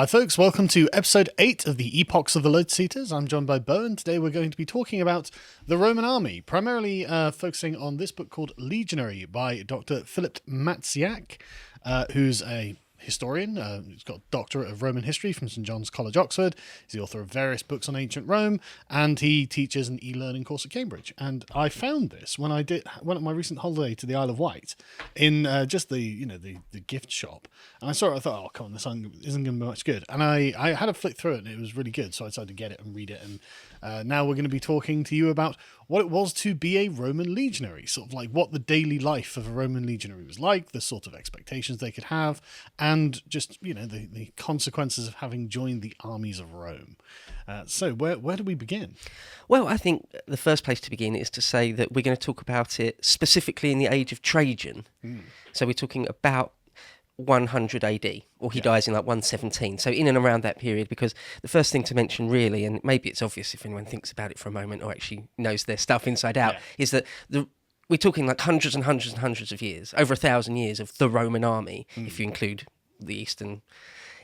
Hi folks, welcome to episode 8 of the Epochs of the Lotus Eaters. I'm joined by Bo, and today we're going to be talking about the Roman army, primarily focusing on this book called Legionary by Dr. Philip Matsiak, who's a historian. He's got a doctorate of Roman history from St. John's College, Oxford. He's the author of various books on ancient Rome, and he teaches an e-learning course at Cambridge. And I found this when I went on my recent holiday to the Isle of Wight in just the gift shop. And I saw it, I thought, oh, come on, this isn't going to be much good. And I had a flick through it, and it was really good, so I decided to get it and read it. And now we're going to be talking to you about what it was to be a Roman legionary, sort of like what the daily life of a Roman legionary was like, the sort of expectations they could have, and just, the consequences of having joined the armies of Rome. So where do we begin? Well, I think the first place to begin is to say that we're going to talk about it specifically in the age of Trajan. So we're talking about 100 AD, or he dies in like 117, so in and around that period, because the first thing to mention really, and maybe it's obvious if anyone thinks about it for a moment or actually knows their stuff inside out, is that we're talking like hundreds and hundreds and hundreds of years, over 1,000 years of the Roman army, if you include the Eastern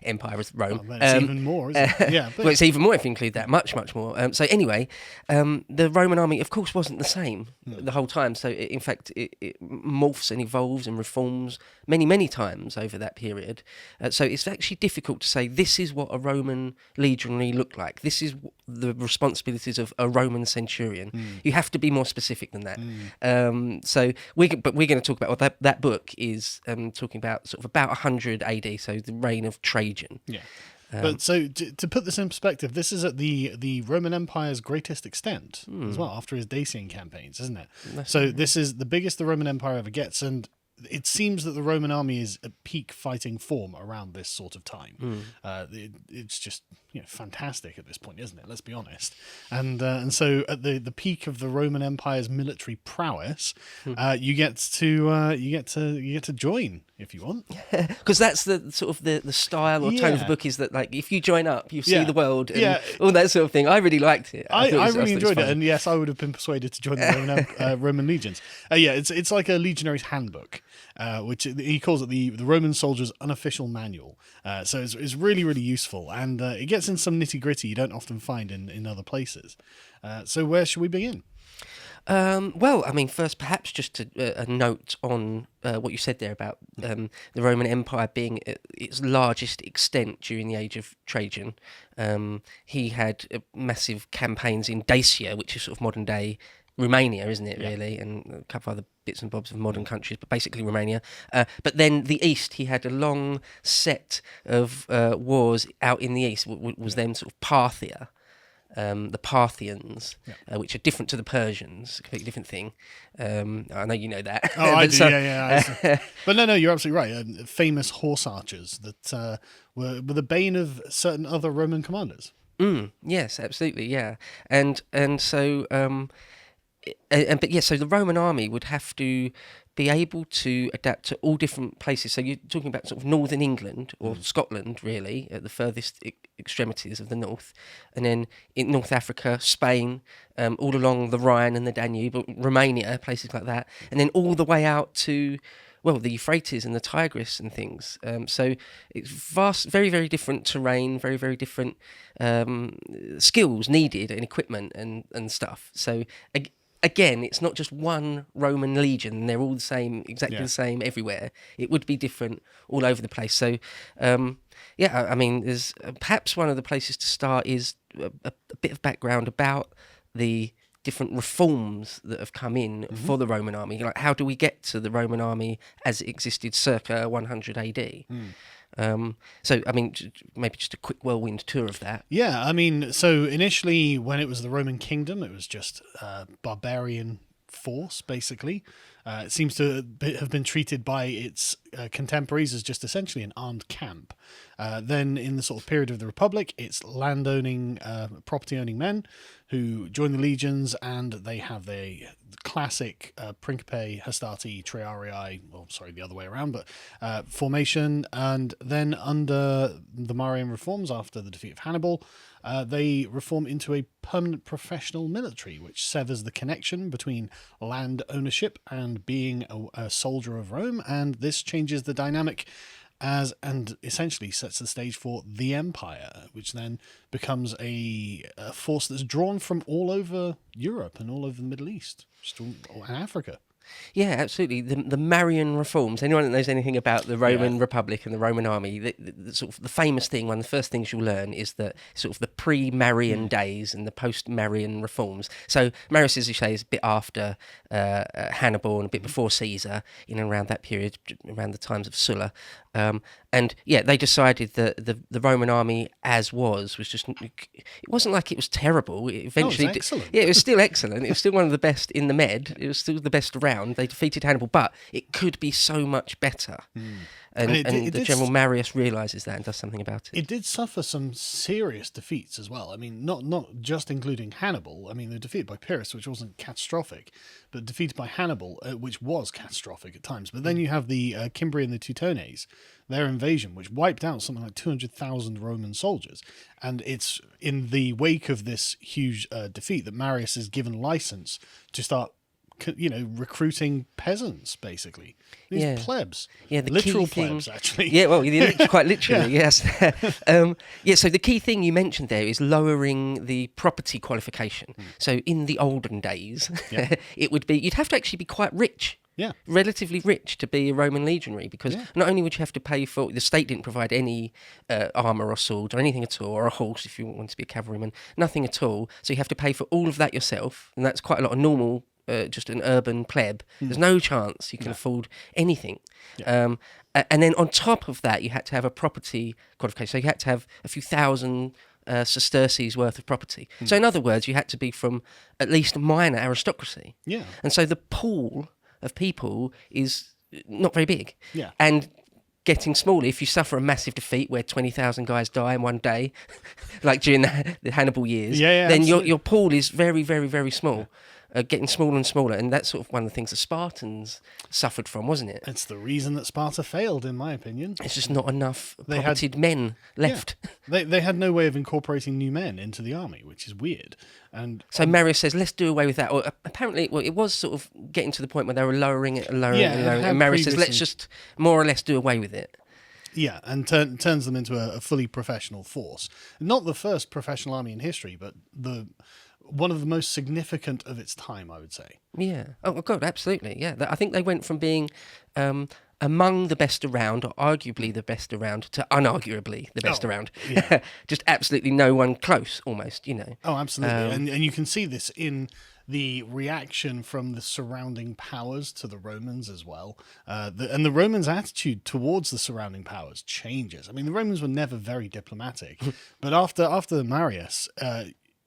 Empire of Rome. Oh, it's even more, isn't it? Yeah, well, it's even more if you include that, much more. So anyway, the Roman army, of course, wasn't the same the whole time. So in fact, it morphs and evolves and reforms many times over that period. So it's actually difficult to say this is what a Roman legionary looked like. This is the responsibilities of a Roman centurion. You have to be more specific than that. So we're going to talk about what that book is talking about, sort of about 100 AD, so the reign of Trajan. Yeah. But so to put this in perspective, this is at the Roman Empire's greatest extent as well, after his Dacian campaigns, isn't it? So this is the biggest the Roman Empire ever gets, and it seems that the Roman army is at peak fighting form around this sort of time. It's just fantastic at this point, isn't it? Let's be honest. And so at the peak of the Roman Empire's military prowess, you get to join if you want, because that's the sort of the style or tone of the book, is that like if you join up, you see the world and all that sort of thing. I really liked it. I really enjoyed it, and yes, I would have been persuaded to join the Roman legions. It's like a legionary's handbook. Which he calls it the Roman soldier's unofficial manual. So it's really, really useful, and it gets in some nitty gritty you don't often find in other places. So where should we begin? Well, I mean, first, perhaps just a note on what you said there about the Roman Empire being at its largest extent during the age of Trajan. He had massive campaigns in Dacia, which is sort of modern day Romania, isn't it, really? And a couple of other bits and bobs of modern countries, but basically Romania. But then the East, he had a long set of wars out in the East, was them sort of Parthia. The Parthians, which are different to the Persians, a completely different thing. I know you know that. Oh, I do, yeah. But no, you're absolutely right. Famous horse archers that were the bane of certain other Roman commanders. Yes, absolutely, yeah. And so... so the Roman army would have to be able to adapt to all different places. So you're talking about sort of northern England or Scotland, really, at the furthest extremities of the north, and then in North Africa, Spain, all along the Rhine and the Danube, Romania, places like that, and then all the way out to, well, the Euphrates and the Tigris and things. So it's vast, very, very different terrain, very, very different skills needed and equipment and stuff. So again, it's not just one Roman legion, they're all the same, exactly the same everywhere. It would be different all over the place. So, I mean, there's perhaps one of the places to start is a bit of background about the different reforms that have come in for the Roman army. Like, how do we get to the Roman army as it existed circa 100 AD? So, I mean, maybe just a quick whirlwind tour of that. Yeah, I mean, so initially when it was the Roman kingdom, it was just barbarian force, basically. It seems to have been treated by its contemporaries as just essentially an armed camp. Then in the sort of period of the Republic, it's landowning, property-owning men who join the legions, and they have the classic Principe, Hastati, Triarii, well, sorry, the other way around, but formation. And then under the Marian reforms, after the defeat of Hannibal, they reform into a permanent professional military, which severs the connection between land ownership and being a soldier of Rome, and this changes the dynamic and essentially sets the stage for the empire, which then becomes a force that's drawn from all over Europe and all over the Middle East, and Africa. Yeah, absolutely. The Marian reforms. Anyone that knows anything about the Roman Republic and the Roman army, the sort of the famous thing, one of the first things you'll learn is that sort of the pre-Marian days and the post-Marian reforms. So Marius, as you say, is a bit after Hannibal and a bit before Caesar, in and around that period, around the times of Sulla. And yeah, they decided that the Roman army as was just, it wasn't like it was terrible. It eventually, it was excellent. Yeah, it was still excellent. It was still one of the best in the Med. It was still the best around. They defeated Hannibal, but it could be so much better. And the General Marius realises that and does something about it. It did suffer some serious defeats as well. I mean, not just including Hannibal. I mean, they were defeated by Pyrrhus, which wasn't catastrophic, but defeated by Hannibal, which was catastrophic at times. But then you have the Cimbri and the Teutones, their invasion, which wiped out something like 200,000 Roman soldiers. And it's in the wake of this huge defeat that Marius is given license to start recruiting peasants, basically. These plebs. Yeah, the literal key thing, plebs, actually. Yeah, well, quite literally, yes. So the key thing you mentioned there is lowering the property qualification. So in the olden days, it would be, you'd have to actually be quite rich. Yeah. Relatively rich to be a Roman legionary, because not only would you have to pay for, the state didn't provide any armour or sword or anything at all, or a horse if you wanted to be a cavalryman, nothing at all. So you have to pay for all of that yourself, and that's quite a lot of normal, just an urban pleb. There's no chance you can afford anything. And then on top of that, you had to have a property qualification. So you had to have a few thousand sesterces worth of property. So in other words, you had to be from at least minor aristocracy. Yeah. And so the pool of people is not very big. Yeah. And getting smaller, if you suffer a massive defeat where 20,000 guys die in one day, like during the Hannibal years, then your pool is very, very, very small. Getting smaller and smaller, and that's sort of one of the things the Spartans suffered from, wasn't it? It's the reason that Sparta failed, in my opinion. It's just not enough propertied men left. Yeah. They had no way of incorporating new men into the army, which is weird. And so Marius says, let's do away with that. Or apparently, it was sort of getting to the point where they were lowering it and lowering it and lowering it. And Marius says, let's just more or less do away with it. Yeah, and turns them into a fully professional force. Not the first professional army in history, but one of the most significant of its time, I would say. Yeah. Oh, God, absolutely. Yeah. I think they went from being among the best around, or arguably the best around, to unarguably the best around. Yeah. Just absolutely no one close, almost, Oh, absolutely. And you can see this in the reaction from the surrounding powers to the Romans as well. And the Romans' attitude towards the surrounding powers changes. I mean, the Romans were never very diplomatic, but after Marius,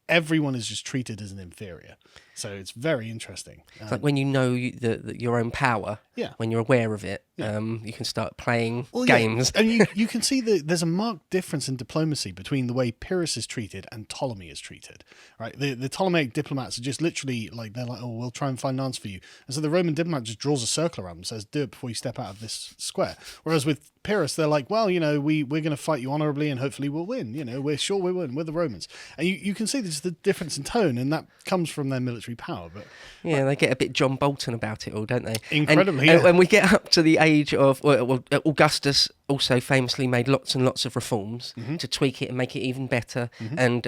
everyone is just treated as an inferior. So it's very interesting. It's like when you know your own power, when you're aware of it, you can start playing games. Yeah. And you can see that there's a marked difference in diplomacy between the way Pyrrhus is treated and Ptolemy is treated. Right? The Ptolemaic diplomats are just literally like, they're like, oh, we'll try and find an answer for you. And so the Roman diplomat just draws a circle around them and says, do it before you step out of this square. Whereas with Pyrrhus, they're like, well, we're going to fight you honourably and hopefully we'll win. We're sure we'll win. We're the Romans. And you can see there's the difference in tone, and that comes from their military power. But they get a bit John Bolton about it all, don't they? Incredibly. And when we get up to the age of Augustus, also famously made lots and lots of reforms to tweak it and make it even better. And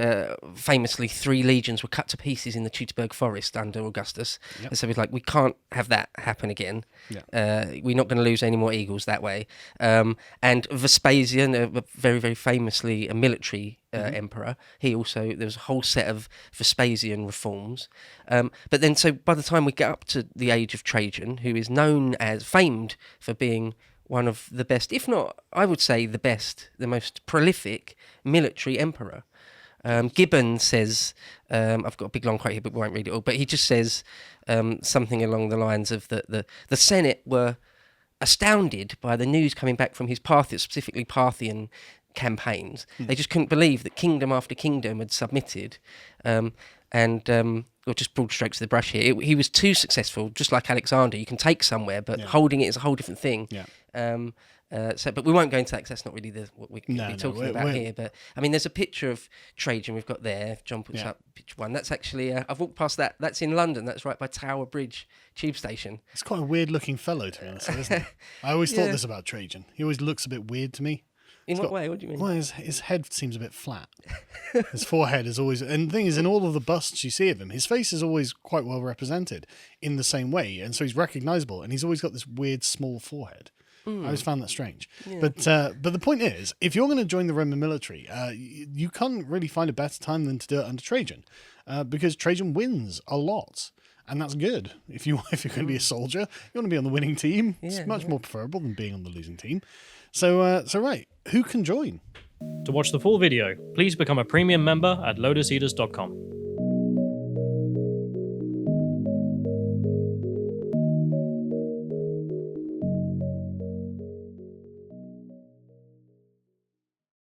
famously, 3 legions were cut to pieces in the Teutoburg forest under Augustus. And so we're like, we can't have that happen again. We're not going to lose any more eagles that way. And Vespasian, very, very famously a military emperor, there was a whole set of Vespasian reforms. But then, so by the time we get up to the age of Trajan, who is famed for being one of the best, if not, I would say the best, the most prolific military emperor. Gibbon says, I've got a big long quote here, but we won't read it all, but he just says something along the lines of the Senate were astounded by the news coming back from his specifically Parthian campaigns. They just couldn't believe that kingdom after kingdom had submitted. Or just broad strokes of the brush here, he was too successful, just like Alexander. You can take somewhere, but holding it is a whole different thing. But we won't go into that because that's not really what we're going to be talking about we're... here. But I mean, there's a picture of Trajan we've got there. John puts up picture 1. That's actually, I've walked past that. That's in London. That's right by Tower Bridge tube station. It's quite a weird looking fellow, to be honest, isn't it? I always thought this about Trajan. He always looks a bit weird to me. In what way? What do you mean? Well, his head seems a bit flat. His forehead is always... And the thing is, in all of the busts you see of him, his face is always quite well represented in the same way. And so he's recognisable. And he's always got this weird, small forehead. I always found that strange. Yeah. But the point is, if you're going to join the Roman military, you can't really find a better time than to do it under Trajan. Because Trajan wins a lot. And that's good. If you're going to be a soldier, you want to be on the winning team. It's much more preferable than being on the losing team. So right, who can join? To watch the full video, please become a premium member at lotuseaters.com.